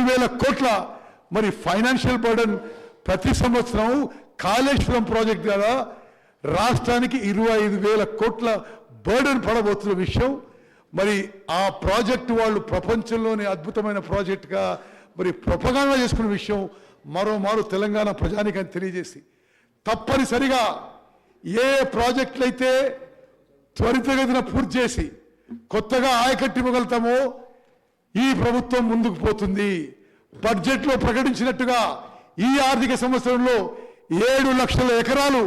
5,000 కోట్ల మరి financial burden ప్రతి సంవత్సరం కాళేశ్వరం ప్రాజెక్ట్ ద్వారా రాష్ట్రానికి 25,000 కోట్ల బర్డన్ పడబోతున్న విషయం మరి ఆ ప్రాజెక్టు వాళ్ళు ప్రపంచంలోని అద్భుతమైన ప్రాజెక్టుగా మరి ప్రొపగాండా చేసుకున్న విషయం మరోమారు తెలంగాణ ప్రజానికాన్ని తెలియజేసి తప్పనిసరిగా ఏ ప్రాజెక్టులు అయితే త్వరితగతిన పూర్తి చేసి కొత్తగా ఆయకట్టు ఇవ్వగలుగుతామో ఈ ప్రభుత్వం ముందుకు పోతుంది. బడ్జెట్లో ప్రకటించినట్టుగా ఈ ఆర్థిక సంవత్సరంలో 7 లక్షల ఎకరాలు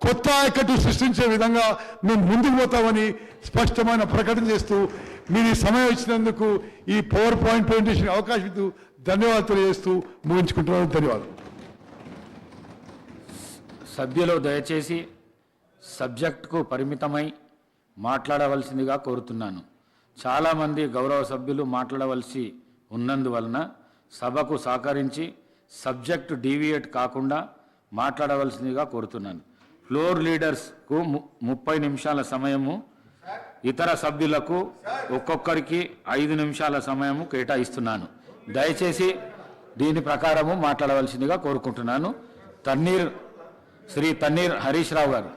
కొత్త ఆయకట్టు సృష్టించే విధంగా మేము ముందుకు పోతామని స్పష్టమైన ప్రకటన చేస్తూ మీరు సమయం ఇచ్చినందుకు ఈ పవర్ పాయింట్ ప్రెజెంటేషన్ అవకాశం ఇస్తూ ధన్యవాదాలు తెలియజేస్తూ ముగించుకుంటున్నాను. ధన్యవాదాలు. సభ్యులు దయచేసి సబ్జెక్టుకు పరిమితమై మాట్లాడవలసిందిగా కోరుతున్నాను. చాలామంది గౌరవ సభ్యులు మాట్లాడవలసి ఉన్నందువలన సభకు సహకరించి సబ్జెక్టు డీవియేట్ కాకుండా మాట్లాడవలసిందిగా కోరుతున్నాను. ఫ్లోర్ లీడర్స్కు 30 నిమిషాల సమయము, ఇతర సభ్యులకు ఒక్కొక్కరికి 5 నిమిషాల సమయము కేటాయిస్తున్నాను. దయచేసి దీని ప్రకారము మాట్లాడవలసిందిగా కోరుకుంటున్నాను. శ్రీ తన్నీర్ హరీష్ రావు గారు.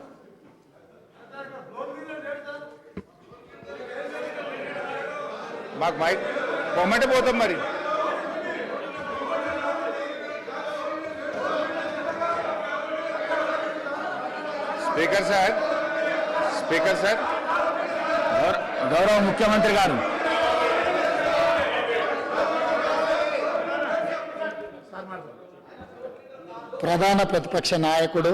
మాకు మైక్ పొమ్మటే పోతాం మరి. స్పీకర్ సార్, గౌరవ ముఖ్యమంత్రి గారు. ప్రధాన ప్రతిపక్ష నాయకుడు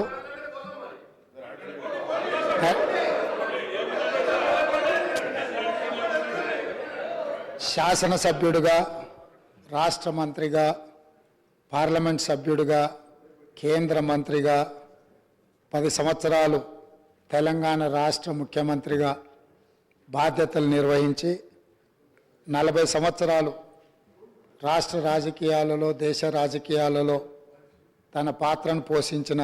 శాసనసభ్యుడిగా, రాష్ట్ర మంత్రిగా, పార్లమెంట్ సభ్యుడిగా, కేంద్ర మంత్రిగా 10 సంవత్సరాలు తెలంగాణ రాష్ట్ర ముఖ్యమంత్రిగా బాధ్యతలు నిర్వహించి 40 సంవత్సరాలు రాష్ట్ర రాజకీయాలలో, దేశ రాజకీయాలలో తన పాత్రను పోషించిన